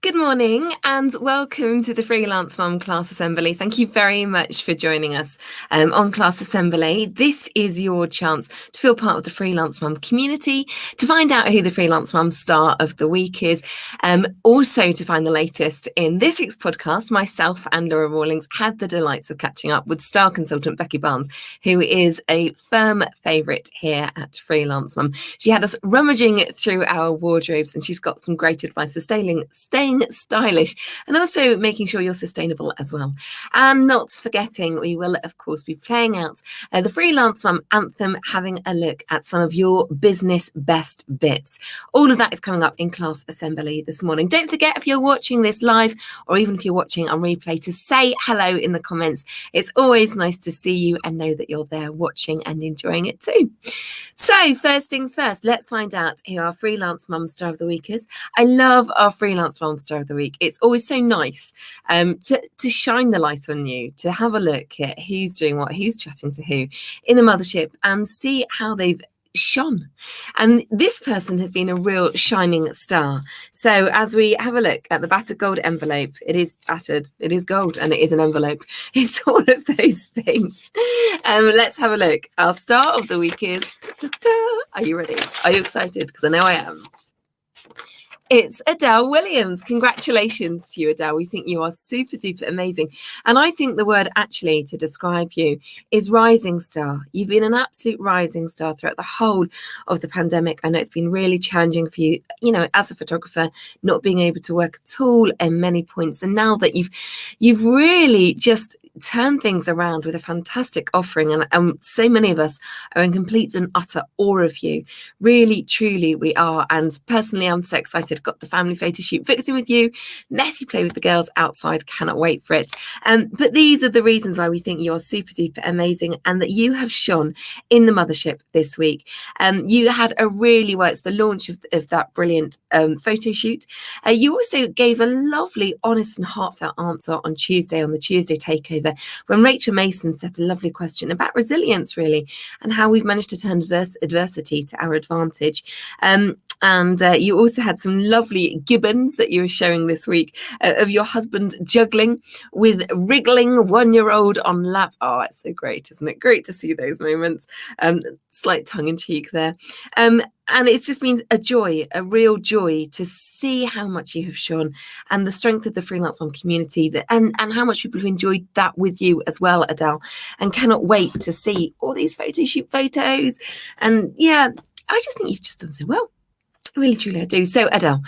Good morning and welcome to the Freelance Mum Class Assembly. Thank you very much for joining us on Class Assembly. This is your chance to feel part of the Freelance Mum community, to find out who the Freelance Mum Star of the Week is, also to find the latest in this week's podcast. Myself and Laura Rawlings had the delights of catching up with star consultant Becky Barnes, who is a firm favourite here at Freelance Mum. She had us rummaging through our wardrobes and she's got some great advice for staying stylish and also making sure you're sustainable as well. And not forgetting, we will of course be playing out the Freelance Mum Anthem, having a look at some of your business best bits. All of that is coming up in Class Assembly this morning. Don't forget, if you're watching this live or even if you're watching on replay, to say hello in the comments. It's always nice to see you and know that you're there watching and enjoying it too. So first things first, let's find out who our Freelance Mum Star of the Week is. I love our Freelance Mum Star of the Week. It's always so nice to shine the light on you, to have a look at who's doing what, who's chatting to who in the mothership and see how they've shone. And this person has been a real shining star. So as we have a look at the battered gold envelope, it is battered, it is gold, and it is an envelope. It's all of those things. Let's have a look. Our star of the week is, are you ready? Are you excited? Because I know I am. It's Adele Williams. Congratulations to you, Adele. We think you are super duper amazing. And I think the word actually to describe you is rising star. You've been an absolute rising star throughout the whole of the pandemic. I know it's been really challenging for you, as a photographer, not being able to work at all in many points. And now that you've really just turn things around with a fantastic offering, and so many of us are in complete and utter awe of you. Really, truly, we are. And personally, I'm so excited. Got the family photo shoot booked in with you. Messy play with the girls outside. Cannot wait for it. But these are the reasons why we think you're super duper amazing and that you have shone in the mothership this week. You had a really it's the launch of that brilliant photo shoot. You also gave a lovely, honest and heartfelt answer on Tuesday, on the Tuesday takeover, when Rachel Mason set a lovely question about resilience, really, and how we've managed to turn adversity to our advantage. And you also had some lovely gibbons that you were showing this week of your husband juggling with wriggling one-year-old on lap. Oh, it's so great, isn't it? Great to see those moments. Slight tongue-in-cheek there. And it's just been a joy, a real joy to see how much you have shown and the strength of the Freelance Mum community and how much people have enjoyed that with you as well, Adele, and cannot wait to see all these photo shoot photos. And yeah, I just think you've just done so well. Really, truly, I do. So, Adele,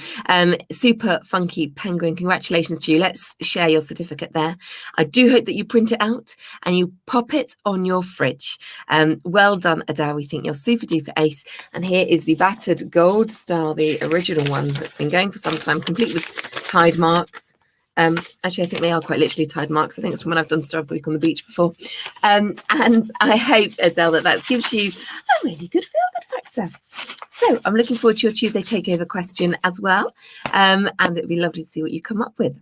super funky penguin. Congratulations to you. Let's share your certificate there. I do hope that you print it out and you pop it on your fridge. Well done, Adele. We think you're super duper ace. And here is the battered gold star, the original one that's been going for some time, complete with tide marks. Actually, I think they are quite literally tide marks. I think it's from when I've done Star of the Week on the beach before. And I hope, Adele, that gives you a really good feel-good factor. So I'm looking forward to your Tuesday takeover question as well. And it'd be lovely to see what you come up with.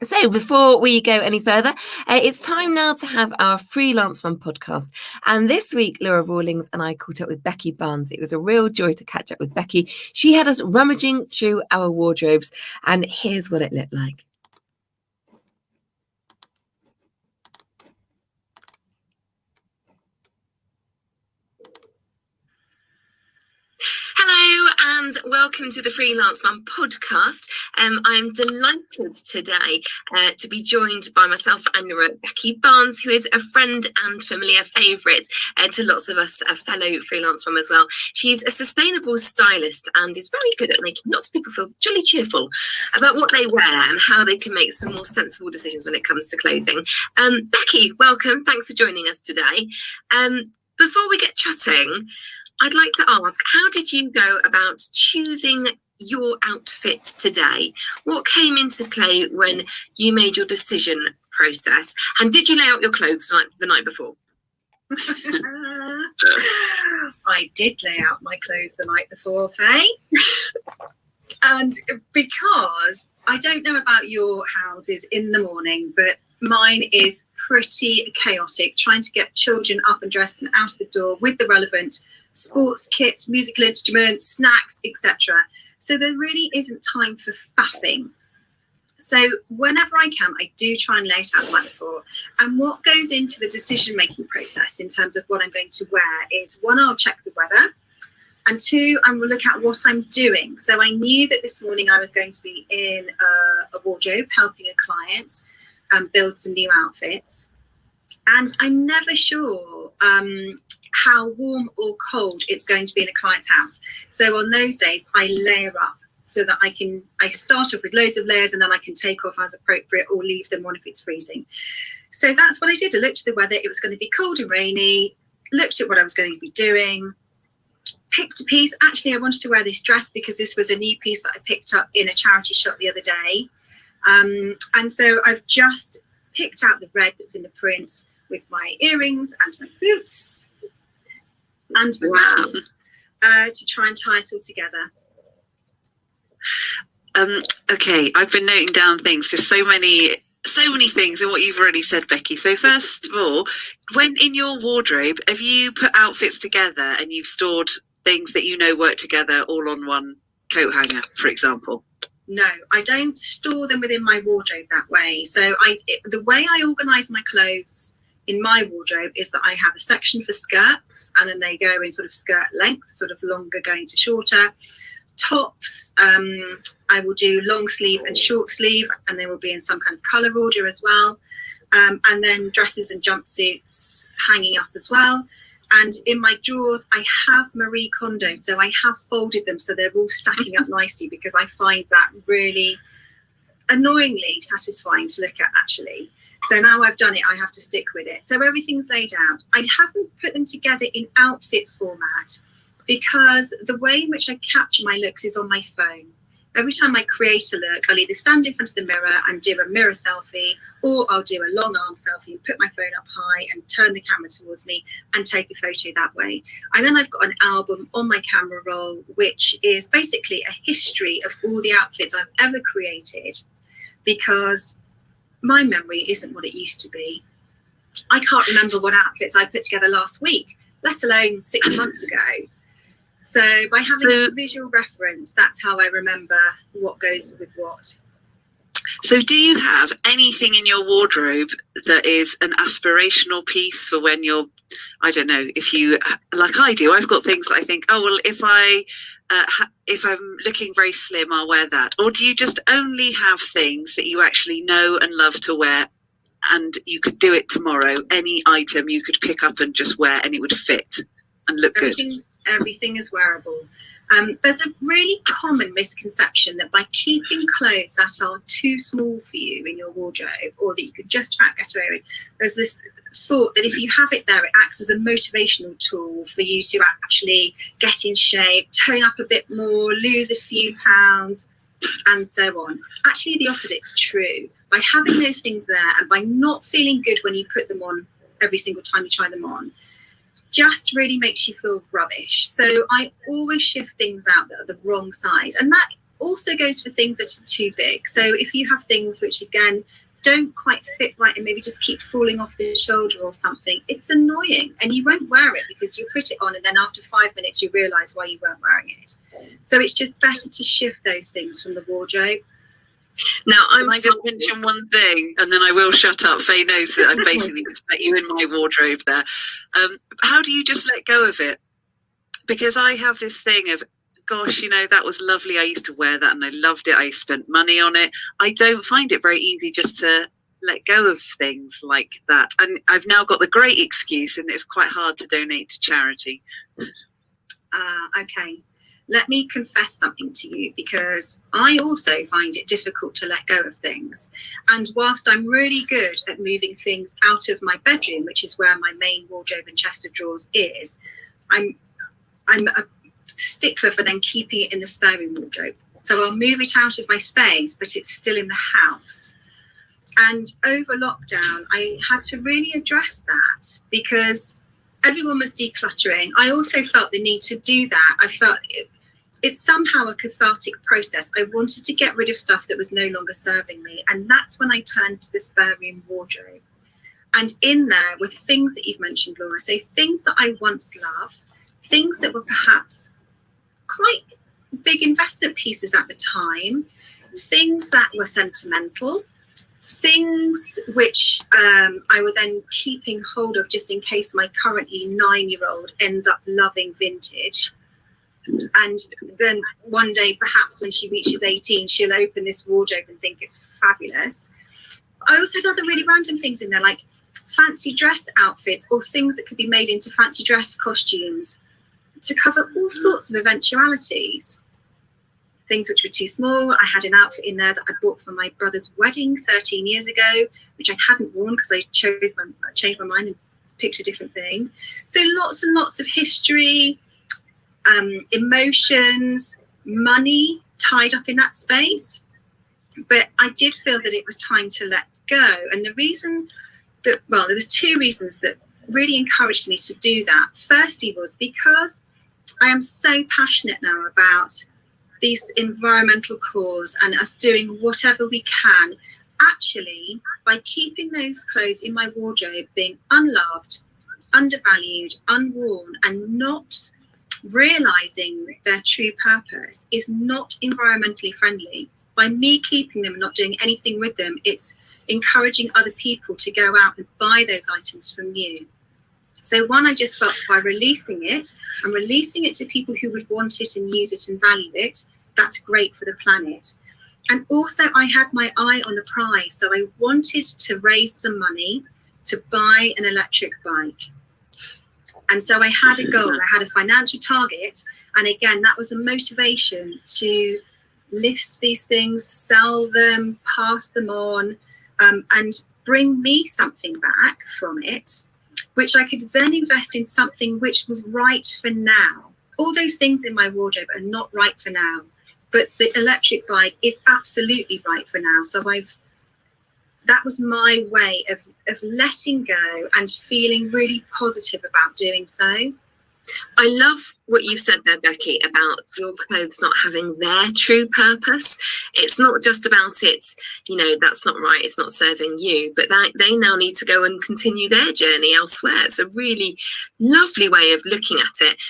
So before we go any further, it's time now to have our Freelance Mum podcast. And this week, Laura Rawlings and I caught up with Becky Barnes. It was a real joy to catch up with Becky. She had us rummaging through our wardrobes, and here's what it looked like. Hello and welcome to the Freelance Mum podcast. I'm delighted today to be joined by myself and Becky Barnes, who is a friend and familiar favourite to lots of us, a fellow freelance mum as well. She's a sustainable stylist and is very good at making lots of people feel jolly cheerful about what they wear and how they can make some more sensible decisions when it comes to clothing. Becky, welcome. Thanks for joining us today. Before we get chatting, I'd like to ask, how did you go about choosing your outfit today? What came into play when you made your decision process? And did you lay out your clothes the night before? I did lay out my clothes the night before, Faye. And because I don't know about your houses in the morning, but mine is pretty chaotic, trying to get children up and dressed and out of the door with the relevant sports kits, musical instruments, snacks, etc. So there really isn't time for faffing. So whenever I can, I do try and lay it out the night before. And what goes into the decision-making process in terms of what I'm going to wear is, one, I'll check the weather. And two, I will look at what I'm doing. So I knew that this morning I was going to be in a wardrobe helping a client build some new outfits. And I'm never sure how warm or cold it's going to be in a client's house. So on those days, I layer up so that I start off with loads of layers and then I can take off as appropriate or leave them on if it's freezing. So that's what I did. I looked at the weather. It was going to be cold and rainy, looked at what I was going to be doing, picked a piece. Actually, I wanted to wear this dress because this was a new piece that I picked up in a charity shop the other day. And so I've just picked out the red that's in the print with my earrings and my boots and my gloves to try and tie it all together. Okay, I've been noting down things, just so many things in what you've already said, Becky. So first of all, when in your wardrobe, have you put outfits together and you've stored things that you know work together all on one coat hanger, for example? No, I don't store them within my wardrobe that way. So the way I organise my clothes in my wardrobe is that I have a section for skirts, and then they go in sort of skirt length, sort of longer going to shorter. Tops, I will do long sleeve and short sleeve, and they will be in some kind of colour order as well. And then dresses and jumpsuits hanging up as well. And in my drawers, I have Marie Kondo, so I have folded them so they're all stacking up nicely, because I find that really annoyingly satisfying to look at, actually. So now I've done it, I have to stick with it. So everything's laid out. I haven't put them together in outfit format because the way in which I capture my looks is on my phone. Every time I create a look, I'll either stand in front of the mirror and do a mirror selfie, or I'll do a long arm selfie and put my phone up high and turn the camera towards me and take a photo that way. And then I've got an album on my camera roll, which is basically a history of all the outfits I've ever created, because my memory isn't what it used to be. I can't remember what outfits I put together last week, let alone 6 months ago. So by having a visual reference, that's how I remember what goes with what. So do you have anything in your wardrobe that is an aspirational piece for when you're, I don't know, if you, like I do, I've got things that I think, oh, well, if I'm looking very slim, I'll wear that. Or do you just only have things that you actually know and love to wear, and you could do it tomorrow? Any item you could pick up and just wear and it would fit and look good? Everything is wearable. There's a really common misconception that by keeping clothes that are too small for you in your wardrobe, or that you could just about get away with, there's this thought that if you have it there, it acts as a motivational tool for you to actually get in shape, tone up a bit more, lose a few pounds, and so on. Actually, the opposite's true. By having those things there and by not feeling good when you put them on every single time you try them on, just really makes you feel rubbish. So I always shift things out that are the wrong size. And that also goes for things that are too big. So if you have things which, again, don't quite fit right and maybe just keep falling off the shoulder or something, it's annoying. And you won't wear it because you put it on and then after 5 minutes you realise why you weren't wearing it. So it's just better to shift those things from the wardrobe. Now, Can I just mention one thing, and then I will shut up. Faye knows that I've basically just let you in my wardrobe there. How do you just let go of it? Because I have this thing of, gosh, you know, that was lovely. I used to wear that and I loved it. I spent money on it. I don't find it very easy just to let go of things like that. And I've now got the great excuse, and it's quite hard to donate to charity. Okay. Let me confess something to you, because I also find it difficult to let go of things. And whilst I'm really good at moving things out of my bedroom, which is where my main wardrobe and chest of drawers is, I'm a stickler for then keeping it in the spare room wardrobe. So I'll move it out of my space, but it's still in the house. And over lockdown, I had to really address that because everyone was decluttering. I also felt the need to do that. I felt it's somehow a cathartic process. I wanted to get rid of stuff that was no longer serving me. And that's when I turned to the spare room wardrobe. And in there were things that you've mentioned, Laura. So things that I once loved, things that were perhaps quite big investment pieces at the time, things that were sentimental, things which I were then keeping hold of just in case my currently 9-year-old ends up loving vintage. And then one day, perhaps when she reaches 18, she'll open this wardrobe and think it's fabulous. I also had other really random things in there, like fancy dress outfits or things that could be made into fancy dress costumes to cover all sorts of eventualities. Things which were too small. I had an outfit in there that I bought for my brother's wedding 13 years ago, which I hadn't worn because I changed my mind and picked a different thing. So lots and lots of history, emotions, money tied up in that space. But I did feel that it was time to let go. And the reason that, well, there was 2 reasons that really encouraged me to do that. Firstly was because I am so passionate now about this environmental cause and us doing whatever we can. Actually, by keeping those clothes in my wardrobe being unloved, undervalued, unworn, and not realizing their true purpose is not environmentally friendly. By me keeping them and not doing anything with them, it's encouraging other people to go out and buy those items from you. So one, I just felt by releasing it and releasing it to people who would want it and use it and value it, that's great for the planet. And also I had my eye on the prize. So I wanted to raise some money to buy an electric bike. And so I had a goal, I had a financial target. And again, that was a motivation to list these things, sell them, pass them on, and bring me something back from it, which I could then invest in something which was right for now. All those things in my wardrobe are not right for now, but the electric bike is absolutely right for now. So that was my way of letting go and feeling really positive about doing so. I love what you said there, Becky, about your clothes not having their true purpose. It's not just about it, you know, that's not right, it's not serving you, but they now need to go and continue their journey elsewhere. It's a really lovely way of looking at it.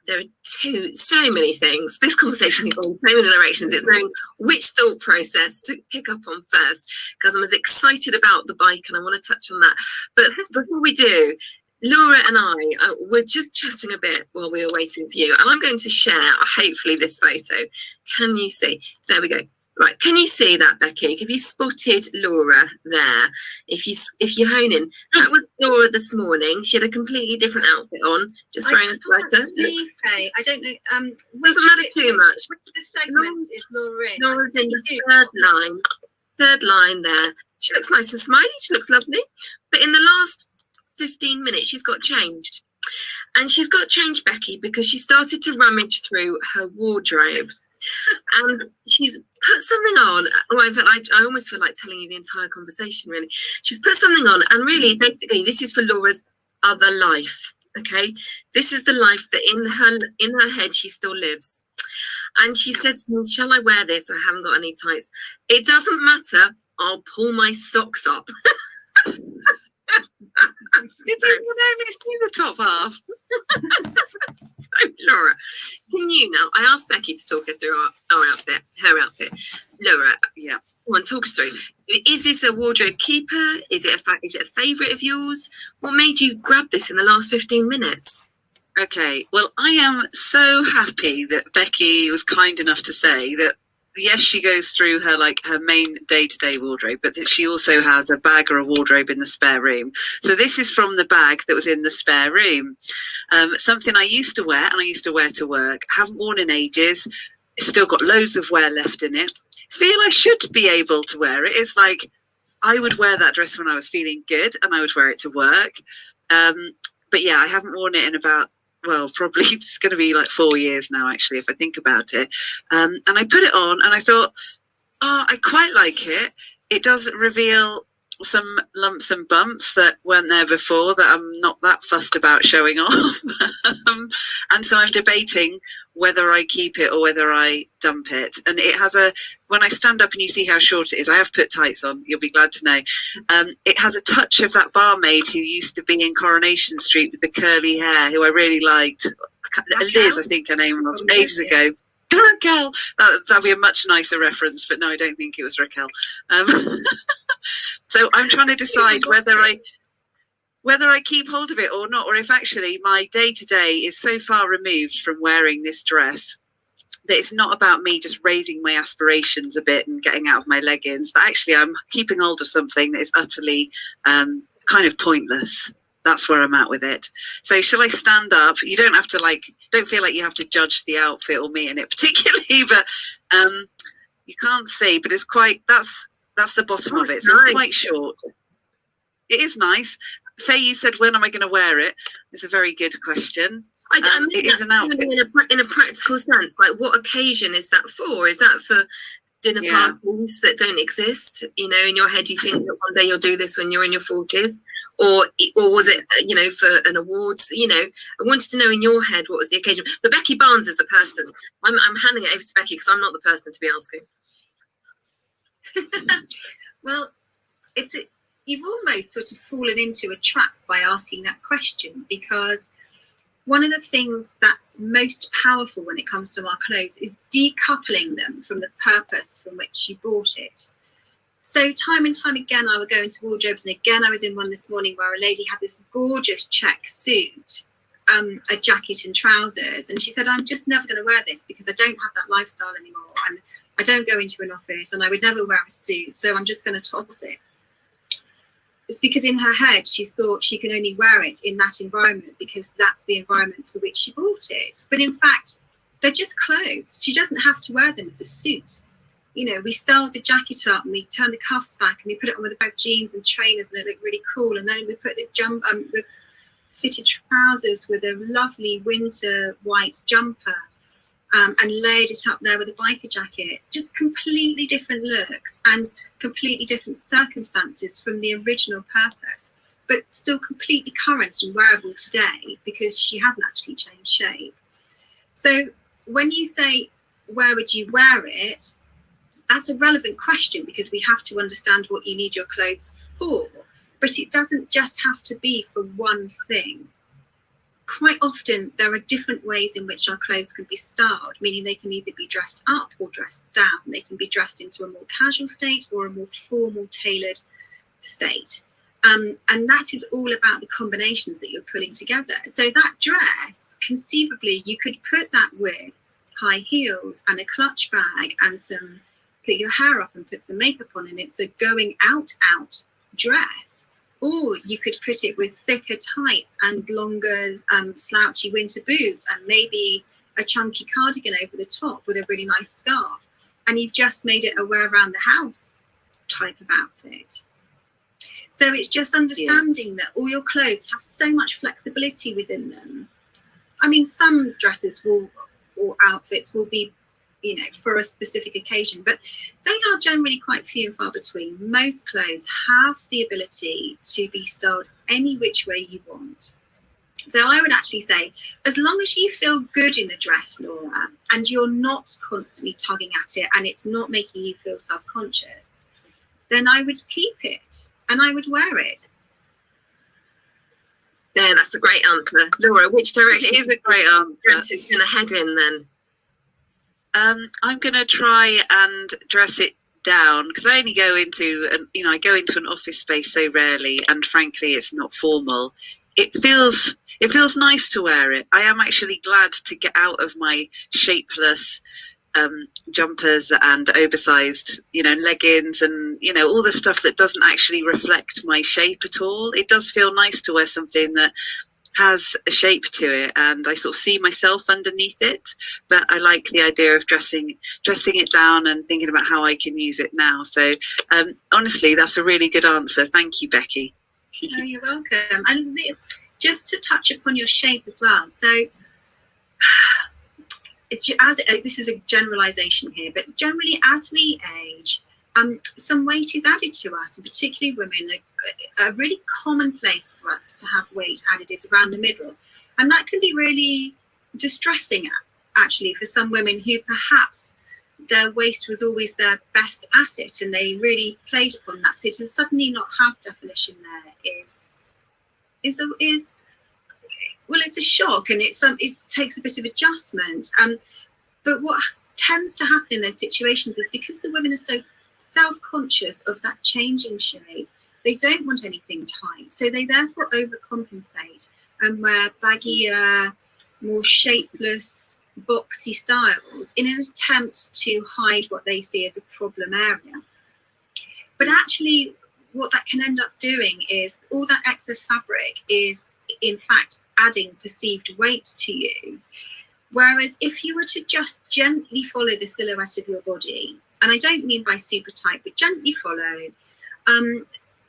There are so many things. This conversation can go in so many directions. It's knowing which thought process to pick up on first, because I'm as excited about the bike and I want to touch on that. But before we do, Laura and I were just chatting a bit while we were waiting for you, and I'm going to share, hopefully, this photo. Can you see? There we go. Right, can you see that, Becky? Have you spotted Laura there? If you hone in, that was Laura this morning. She had a completely different outfit on, just wearing a sweater. Faye, I don't know. Doesn't matter too much. Which of the segments is Laura in? Laura's in the third line there. She looks nice and smiley. She looks lovely. But in the last 15 minutes, she's got changed. And she's got changed, Becky, because she started to rummage through her wardrobe. And she's put something on. I almost feel like telling you the entire conversation, really. She's put something on, and really, basically, this is for Laura's other life. Okay, this is the life that in her head she still lives. And she said to me, "Shall I wear this? I haven't got any tights." It doesn't matter. I'll pull my socks up. It's in the top half. So, Laura, can you now? I asked Becky to talk her through her outfit. Laura, yeah, come on, talk us through. Is this a wardrobe keeper? Is it a favourite of yours? What made you grab this in the last 15 minutes? Okay, well, I am so happy that Becky was kind enough to say that. Yes, she goes through her main day-to-day wardrobe, but that she also has a bag or a wardrobe in the spare room. So this is from the bag that was in the spare room. Something I used to wear, and I used to wear to work. Haven't worn in ages. Still got loads of wear left in it. Feel I should be able to wear it. It's like I would wear that dress when I was feeling good, and I would wear it to work. But yeah, I haven't worn it in about, well, probably it's going to be like 4 years now, actually, if I think about it. And I put it on and I thought, I quite like it. It does reveal some lumps and bumps that weren't there before that I'm not that fussed about showing off. And so I'm debating whether I keep it or whether I dump it. And it has when I stand up and you see how short it is, I have put tights on, you'll be glad to know. It has a touch of that barmaid who used to be in Coronation Street with the curly hair, who I really liked. Liz, I think her name was, ages ago. Raquel. That'd be a much nicer reference, but no, I don't think it was Raquel. So I'm trying to decide whether I keep hold of it or not, or if actually my day-to-day is so far removed from wearing this dress that it's not about me just raising my aspirations a bit and getting out of my leggings, that actually I'm keeping hold of something that is utterly kind of pointless. That's where I'm at with it. So shall I stand up? You don't have to don't feel like you have to judge the outfit or me in it particularly, but you can't see, but it's quite, that's the bottom of it. So it's quite short. It is nice. Faye, you said, when am I going to wear it? It's a very good question. It is an outfit. In a practical sense, like what occasion is that for? Is that for dinner parties that don't exist? You know, in your head you think that one day you'll do this when you're in your 40s, or was it, you know, for an awards? You know, I wanted to know in your head what was the occasion. But Becky Barnes is the person. I'm handing it over to Becky because I'm not the person to be asking. Well, you've almost sort of fallen into a trap by asking that question, because one of the things that's most powerful when it comes to our clothes is decoupling them from the purpose from which you bought it. So time and time again, I would go into wardrobes, and again, I was in one this morning where a lady had this gorgeous check suit, a jacket and trousers, and she said, I'm just never going to wear this because I don't have that lifestyle anymore, and I don't go into an office, and I would never wear a suit, so I'm just going to toss it. It's because in her head, she's thought she can only wear it in that environment because that's the environment for which she bought it. But in fact, they're just clothes. She doesn't have to wear them as a suit. You know, we styled the jacket up and we turned the cuffs back and we put it on with a pair of jeans and trainers and it looked really cool. And then we put the fitted trousers with a lovely winter white jumper and layered it up there with a biker jacket. Just completely different looks and completely different circumstances from the original purpose, but still completely current and wearable today because she hasn't actually changed shape. So when you say, where would you wear it? That's a relevant question because we have to understand what you need your clothes for, but it doesn't just have to be for one thing. Quite often there are different ways in which our clothes can be styled, meaning they can either be dressed up or dressed down. They can be dressed into a more casual state or a more formal, tailored state. And that is all about the combinations that you're putting together. So that dress, conceivably, you could put that with high heels and a clutch bag and put your hair up and put some makeup on in it. So going out dress. Or you could put it with thicker tights and longer slouchy winter boots and maybe a chunky cardigan over the top with a really nice scarf. And you've just made it a wear around the house type of outfit. So it's just understanding that all your clothes have so much flexibility within them. I mean, some dresses or outfits will be, you know, for a specific occasion, but they are generally quite few and far between. Most clothes have the ability to be styled any which way you want. So I would actually say, as long as you feel good in the dress, Laura, and you're not constantly tugging at it and it's not making you feel self-conscious, then I would keep it and I would wear it. Yeah, that's a great answer. Laura, which direction is a great answer. Dress is going to head in then? I'm going to try and dress it down because I only go into I go into an office space so rarely, and frankly, it's not formal. It feels nice to wear it. I am actually glad to get out of my shapeless jumpers and oversized, leggings and, all the stuff that doesn't actually reflect my shape at all. It does feel nice to wear something that has a shape to it and I sort of see myself underneath it, but I like the idea of dressing it down and thinking about how I can use it now. So honestly, that's a really good answer. Thank you, Becky. Oh, you're welcome. And just to touch upon your shape as well. So this is a generalization here, but generally as we age, some weight is added to us, and particularly women. A really common place for us to have weight added is around the middle, and that can be really distressing actually for some women who perhaps their waist was always their best asset and they really played upon that. So to suddenly not have definition there is it's a shock, and it takes a bit of adjustment. But what tends to happen in those situations is because the women are so self-conscious of that changing shape, they don't want anything tight, so they therefore overcompensate and wear baggier, more shapeless, boxy styles in an attempt to hide what they see as a problem area. But actually, what that can end up doing is all that excess fabric is, in fact, adding perceived weight to you. Whereas if you were to just gently follow the silhouette of your body, and I don't mean by super tight, but gently follow,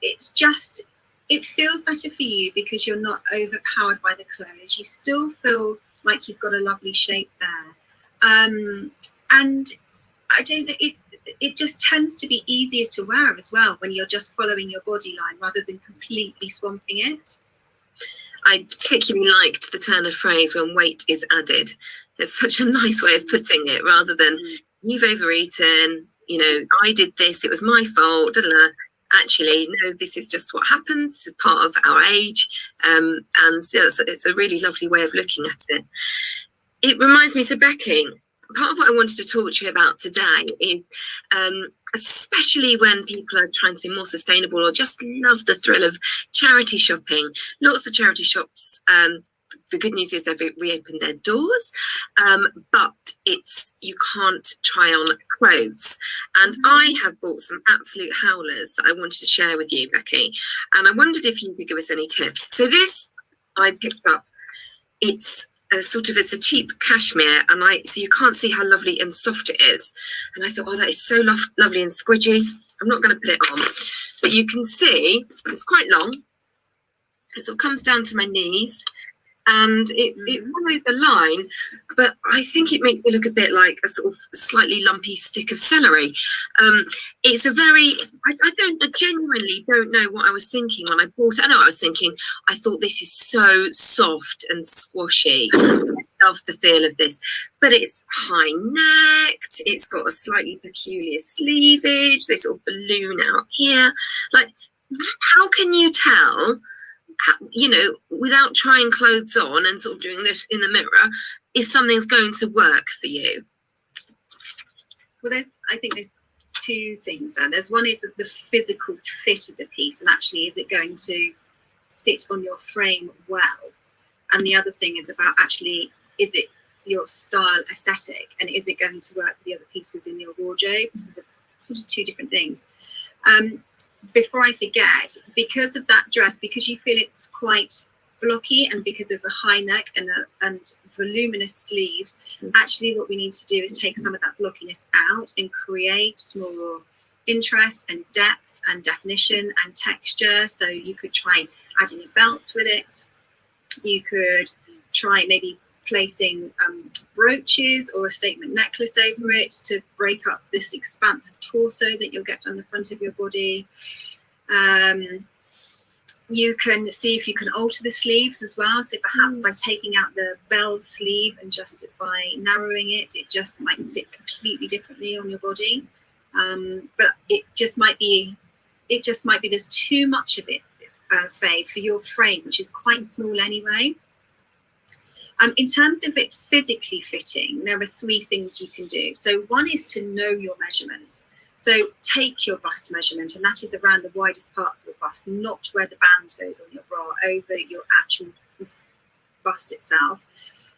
it feels better for you because you're not overpowered by the clothes. You still feel like you've got a lovely shape there. And I don't know, it just tends to be easier to wear as well when you're just following your body line rather than completely swamping it. I particularly liked the turn of phrase when weight is added. It's such a nice way of putting it, rather than you've overeaten, you know, I did this, it was my fault, da, da, da. Actually, no, this is just what happens, it's part of our age. And yeah, it's a really lovely way of looking at it. It reminds me, so Becky, part of what I wanted to talk to you about today is, especially when people are trying to be more sustainable or just love the thrill of charity shopping. Lots of charity shops, the good news is they've reopened their doors, but you can't try on clothes. And I have bought some absolute howlers that I wanted to share with you, Becky. And I wondered if you could give us any tips. So this I picked up. It's it's a cheap cashmere, and so you can't see how lovely and soft it is. And I thought, oh, that is so lovely and squidgy. I'm not going to put it on, but you can see it's quite long. It sort of comes down to my knees, and it follows the line, but I think it makes me look a bit like a sort of slightly lumpy stick of celery. It's a very, I genuinely don't know what I was thinking when I bought it. I know what I was thinking. I thought, this is so soft and squashy. I love the feel of this, but it's high necked. It's got a slightly peculiar sleevage. They sort of balloon out here. Like, how can you tell, you know, without trying clothes on and sort of doing this in the mirror, if something's going to work for you? Well, I think there's two things there. There's one is the physical fit of the piece, and actually, is it going to sit on your frame well? And the other thing is about actually, is it your style aesthetic, and is it going to work with the other pieces in your wardrobe? So they're sort of two different things. Before I forget, because of that dress, because you feel it's quite blocky, and because there's a high neck and voluminous sleeves, actually what we need to do is take some of that blockiness out and create more interest and depth and definition and texture. So you could try adding a belt with it. You could try maybe placing brooches or a statement necklace over it to break up this expansive torso that you'll get on the front of your body. You can see if you can alter the sleeves as well. So perhaps by taking out the bell sleeve and just by narrowing it, it just might sit completely differently on your body. But it just might be there's too much of it, Faye, for your frame, which is quite small anyway. In terms of it physically fitting, there are three things you can do. So one is to know your measurements. So take your bust measurement, and that is around the widest part of your bust, not where the band goes on your bra, over your actual bust itself.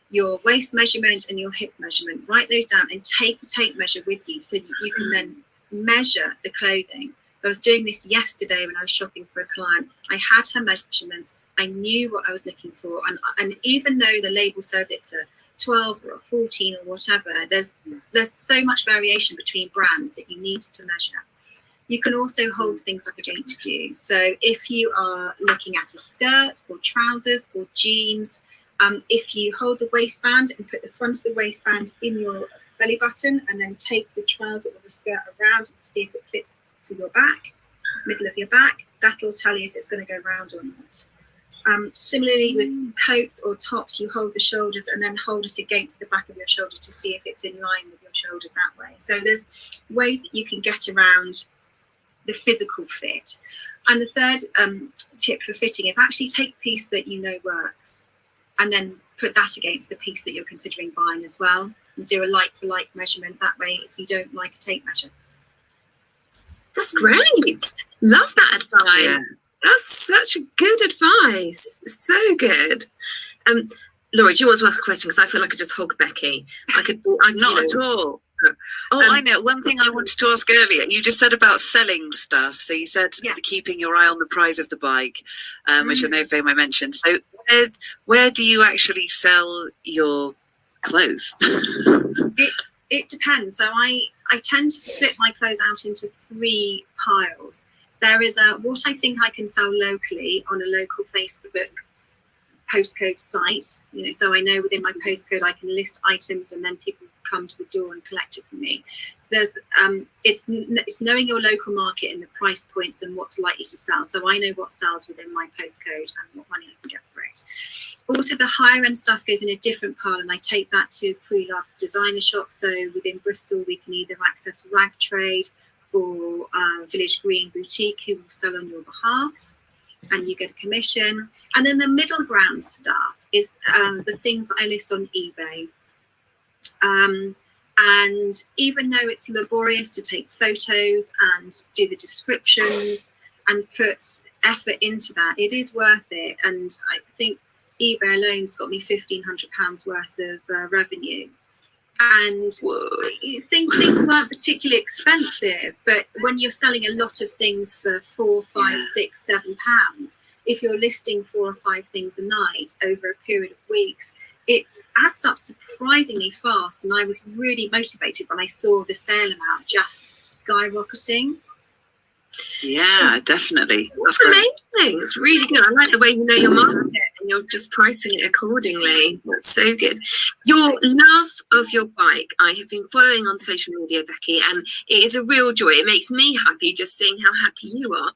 Your waist measurement and your hip measurement, write those down and take the tape measure with you so that you can then measure the clothing. I was doing this yesterday when I was shopping for a client. I had her measurements. I knew what I was looking for, and even though the label says it's a 12 or a 14 or whatever, there's so much variation between brands that you need to measure. You can also hold things up against you. So if you are looking at a skirt or trousers or jeans, if you hold the waistband and put the front of the waistband in your belly button, and then take the trouser or the skirt around and see if it fits to your back, middle of your back, that'll tell you if it's going to go round or not. Similarly with coats or tops, you hold the shoulders and then hold it against the back of your shoulder to see if it's in line with your shoulder that way. So there's ways that you can get around the physical fit. And the third tip for fitting is actually take a piece that you know works and then put that against the piece that you're considering buying as well. and do a like-for-like measurement. That way, if you don't like a tape measure. That's great. Love that advice. Yeah. That's such a good advice. So good. Laura, do you want to ask a question? Because I feel like I just hog Becky. Not at all. Oh, I know. One thing I wanted to ask earlier, you just said about selling stuff. So you said keeping your eye on the prize of the bike, which I know Faye might mention. So where do you actually sell your clothes? It depends. So I tend to split my clothes out into 3 piles. There is what I think I can sell locally on a local Facebook postcode site. So I know within my postcode I can list items, and then people come to the door and collect it from me. So there's it's knowing your local market and the price points and what's likely to sell. So I know what sells within my postcode and what money I can get for it. Also, the higher end stuff goes in a different pile, and I take that to pre-loved designer shops. So within Bristol, we can either access Rag Trade or Village Green Boutique, who will sell on your behalf, and you get a commission. And then the middle ground stuff is the things that I list on eBay. And even though it's laborious to take photos and do the descriptions and put effort into that, it is worth it. And I think eBay alone's got me £1,500 worth of revenue. And you think things weren't particularly expensive, but when you're selling a lot of things for £4, £5, £6, £7, if you're listing 4 or 5 things a night over a period of weeks, it adds up surprisingly fast. And I was really motivated when I saw the sale amount just skyrocketing. Yeah, definitely. That's amazing. It's really good. I like the way you know your market and you're just pricing it accordingly. That's so good. Your love of your bike, I have been following on social media, Becky, and it is a real joy. It makes me happy just seeing how happy you are.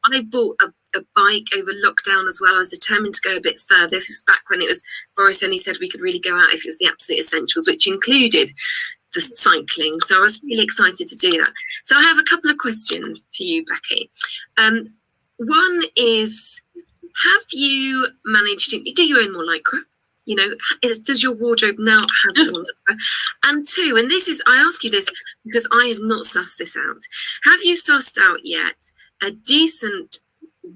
I bought a bike over lockdown as well. I was determined to go a bit further. This was back when it was, Boris only said we could really go out if it was the absolute essentials, which included the cycling. So I was really excited to do that. So I have a couple of questions to you, Becky. One is, have you managed to, do you own more Lycra? Does your wardrobe now have more Lycra? And 2, and this is, I ask you this because I have not sussed this out. Have you sussed out yet a decent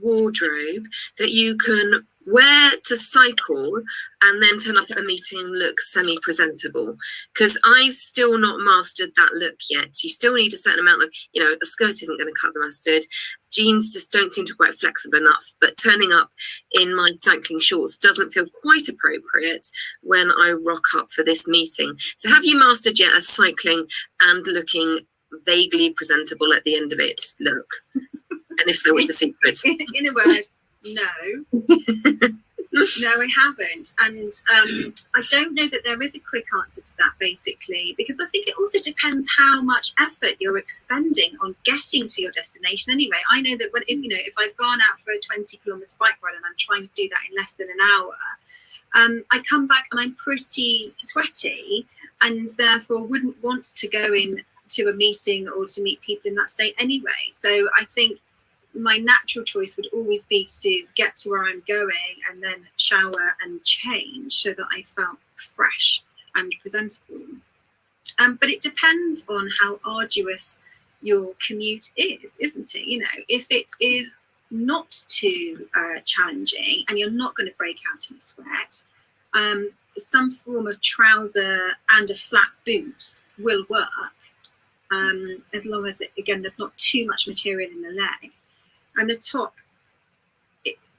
wardrobe that you can wear to cycle and then turn up at a meeting and look semi-presentable? Because I've still not mastered that look yet. You still need a certain amount of, a skirt isn't going to cut the mustard. Jeans just don't seem to be quite flexible enough. But turning up in my cycling shorts doesn't feel quite appropriate when I rock up for this meeting. So have you mastered yet a cycling and looking vaguely presentable at the end of it look? And if so, what's the secret? In a word, no. No, I haven't. And I don't know that there is a quick answer to that, basically, because I think it also depends how much effort you're expending on getting to your destination anyway. I know that if I've gone out for a 20-kilometre bike ride and I'm trying to do that in less than an hour, I come back and I'm pretty sweaty and therefore wouldn't want to go in to a meeting or to meet people in that state anyway. So I think my natural choice would always be to get to where I'm going and then shower and change so that I felt fresh and presentable. But it depends on how arduous your commute is, isn't it? If it is not too challenging and you're not going to break out in sweat, some form of trouser and a flat boot will work, as long as, again, there's not too much material in the leg. And the top,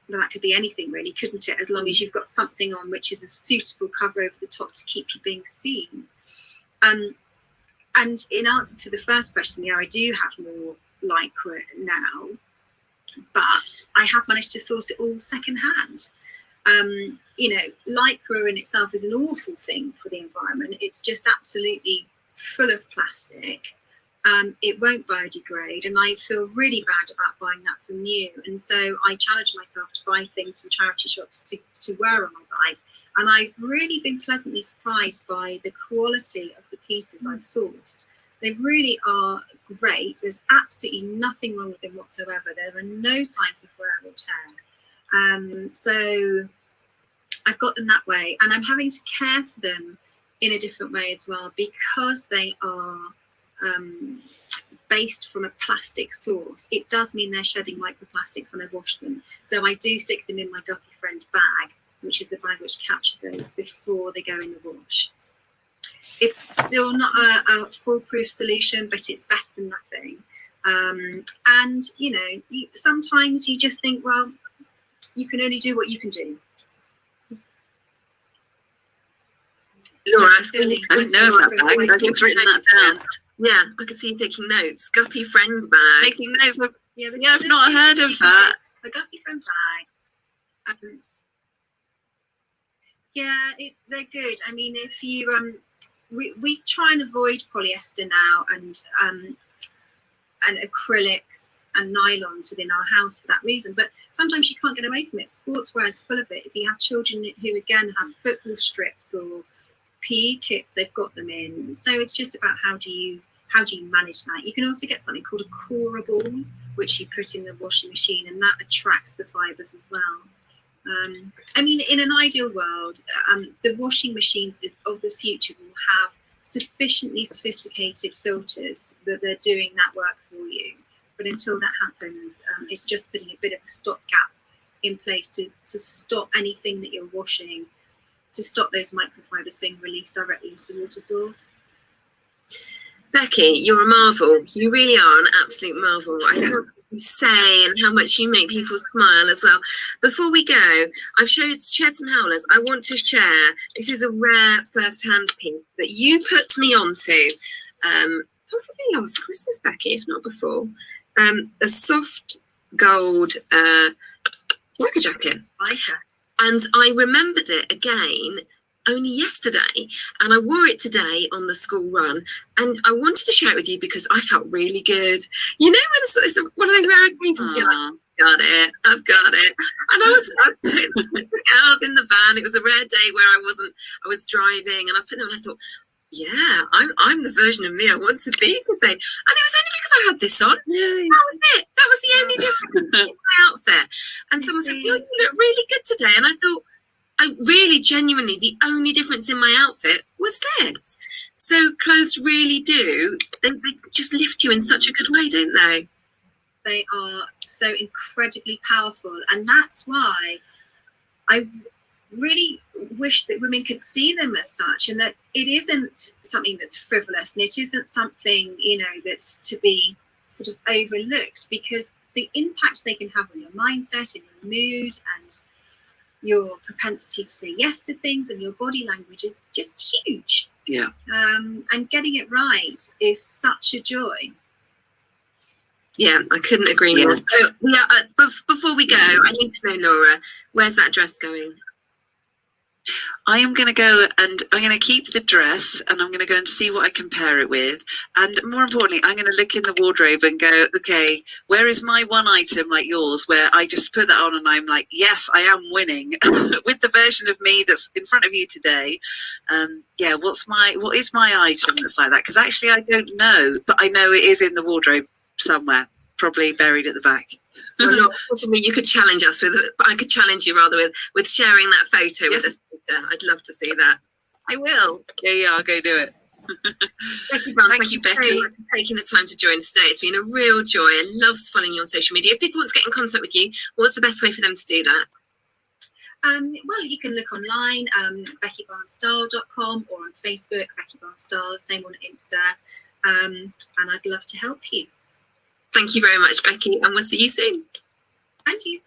that could be anything really, couldn't it? As long as you've got something on which is a suitable cover over the top to keep you being seen. And in answer to the first question, yeah, I do have more Lycra now, but I have managed to source it all secondhand. Lycra in itself is an awful thing for the environment. It's just absolutely full of plastic. It won't biodegrade, and I feel really bad about buying that from new. And so I challenge myself to buy things from charity shops to wear on my bike. And I've really been pleasantly surprised by the quality of the pieces I've sourced. They really are great. There's absolutely nothing wrong with them whatsoever. There are no signs of wear or tear. So I've got them that way, and I'm having to care for them in a different way as well, because they are based from a plastic source. It does mean they're shedding microplastics when I wash them. So I do stick them in my Guppy Friend bag, which is a bag which captures those before they go in the wash. It's still not a foolproof solution, but it's better than nothing. And, you know, sometimes you just think, well, you can only do what you can do. Laura, I didn't know of that bag. I've just written that down. Yeah, I could see you taking notes. Guppy Friend bag. Making notes. Yeah, I've not heard of that. A Guppy Friend bag. Yeah, they're good. I mean, if you we try and avoid polyester now and acrylics and nylons within our house for that reason. But sometimes you can't get away from it. Sportswear is full of it. If you have children who again have football strips or PE kits, they've got them in. So it's just about how do you manage that. You can also get something called a Cora ball, which you put in the washing machine, and that attracts the fibres as well. I mean, in an ideal world, the washing machines of the future will have sufficiently sophisticated filters that they're doing that work for you. But until that happens, it's just putting a bit of a stopgap in place to stop anything that you're washing, to stop those microfibers being released directly into the water source. Becky, you're a marvel. You really are an absolute marvel. I love what you say and how much you make people smile as well. Before we go, I've shared some howlers. I want to share, this is a rare first-hand piece that you put me onto, possibly last Christmas, Becky, if not before. A soft gold worker jacket. And I remembered it again only yesterday, and I wore it today on the school run, and I wanted to share it with you because I felt really good. You know, when it's one of those rare occasions, you're like, I've got it. And I was putting the girls in the van. It was a rare day where I was driving, and I was putting them, and I thought, yeah, I'm the version of me I want to be today. And it was only because I had this on. Yeah. That was it. That was the only difference in my outfit. And someone said, you look really good today. And I thought, genuinely, the only difference in my outfit was this. So clothes really do, they just lift you in such a good way, don't they? They are so incredibly powerful. And that's why I really wish that women could see them as such, and that it isn't something that's frivolous, and it isn't something, you know, that's to be sort of overlooked, because the impact they can have on your mindset and your mood and your propensity to say yes to things and your body language is just huge. Yeah. And getting it right is such a joy. Yeah, I couldn't agree more. So, before we go, I need to know, Laura, where's that dress going? I am going to go and I'm going to keep the dress, and I'm going to go and see what I can pair it with. And more importantly, I'm going to look in the wardrobe and go, okay, where is my one item like yours where I just put that on and I'm like, yes, I am winning with the version of me that's in front of you today. Yeah, what is my item that's like that? Because actually I don't know, but I know it is in the wardrobe somewhere, probably buried at the back. Well, possibly you could challenge us with, but I could challenge you rather with sharing that photo with us. I'd love to see that. I will. Yeah, I'll go do it. Becky Barnes, thank you, Becky, for taking the time to join us today. It's been a real joy. I love following you on social media. If people want to get in contact with you, what's the best way for them to do that? Well, you can look online, BeckyBarnesStyle.com, or on Facebook, Becky Barnes Style, same on Insta, and I'd love to help you. Thank you very much, Becky, and we'll see you soon. And you.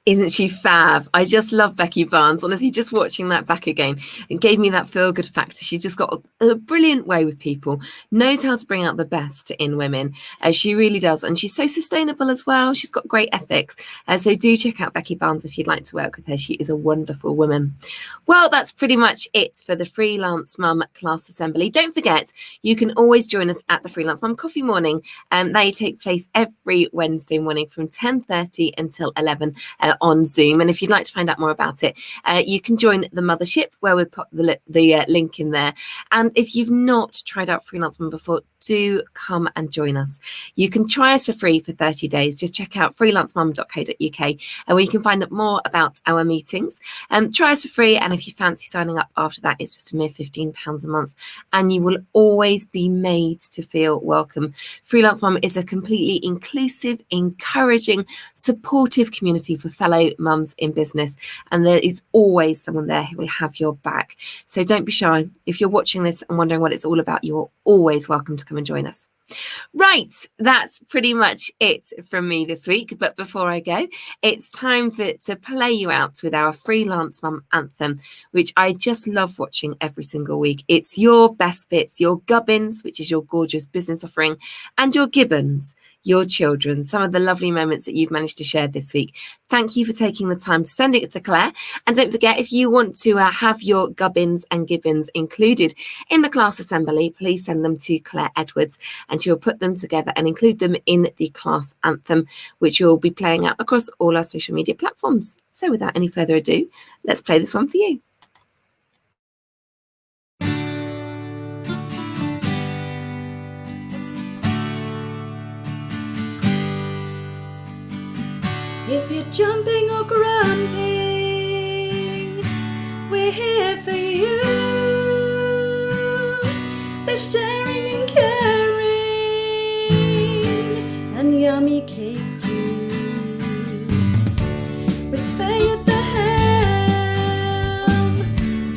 Isn't she fab? I just love Becky Barnes. Honestly, just watching that back again, it gave me that feel-good factor. She's just got a brilliant way with people, knows how to bring out the best in women. She really does. And she's so sustainable as well. She's got great ethics. So do check out Becky Barnes if you'd like to work with her. She is a wonderful woman. Well, that's pretty much it for the Freelance Mum Class Assembly. Don't forget, you can always join us at the Freelance Mum Coffee Morning. They take place every Wednesday morning from 10:30 until 11. on Zoom. And if you'd like to find out more about it, you can join the Mothership, where we put the link in there. And if you've not tried out Freelance Mum before, do come and join us. You can try us for free for 30 days. Just check out freelancemum.co.uk, where you can find out more about our meetings. Try us for free, and if you fancy signing up after that, it's just a mere £15 a month, and you will always be made to feel welcome. Freelance Mum is a completely inclusive, encouraging, supportive community for fellow mums in business, and there is always someone there who will have your back. So don't be shy. If you're watching this and wondering what it's all about, you're always welcome to come and join us. Right, that's pretty much it from me this week. But before I go, it's time to play you out with our Freelance Mum Anthem, which I just love watching every single week. It's your best bits, your gubbins, which is your gorgeous business offering, and your gibbons, your children, some of the lovely moments that you've managed to share this week. Thank you for taking the time to send it to Claire. And don't forget, if you want to have your gubbins and gibbons included in the class assembly, please send them to Claire Edwards, and she will put them together and include them in the class anthem, which will be playing out across all our social media platforms. So without any further ado, let's play this one for you. If you're jumping or grumping, we're here for you. There's sharing and caring, and yummy cake too. With Faye at the helm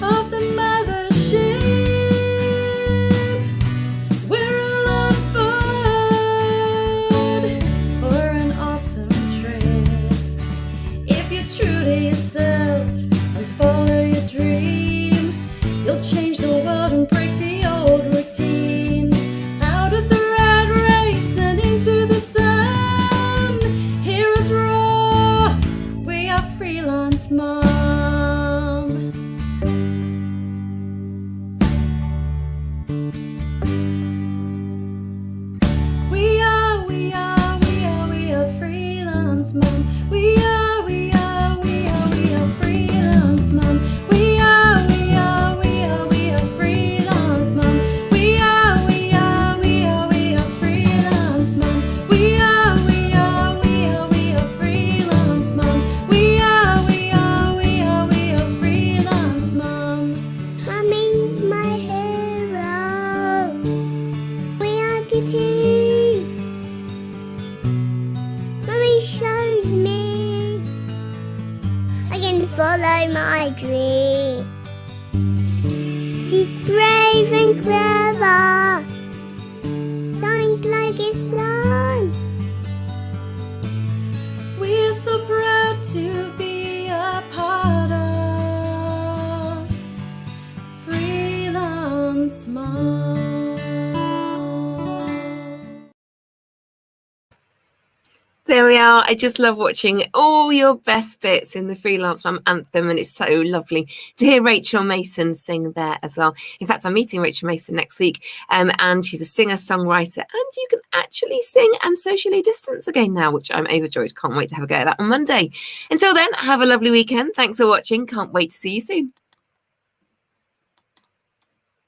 of the mothership, we're all on board for an awesome trip. If you're true to yourself and follow your dream, you'll change the world and break the old routine. Out of the rat race and into the sun, hear us roar, we are Freelance Mum. We are Freelance Mum. We are Freelance Mum. We are Freelance Mum. We are Freelance Mum. We are Freelance Mum. We are Freelance Mum. Mummy's my hero. We are Beckys. Mummy shows me I can follow my dream. She's brave and clever. Shines like his sun. We're so proud to be a part of Freelance Mum. There we are. I just love watching all your best bits in the Freelance Mum Anthem, and it's so lovely to hear Rachel Mason sing there as well. In fact, I'm meeting Rachel Mason next week, and she's a singer-songwriter, and you can actually sing and socially distance again now, which I'm overjoyed. Can't wait to have a go at that on Monday. Until then, have a lovely weekend. Thanks for watching. Can't wait to see you soon.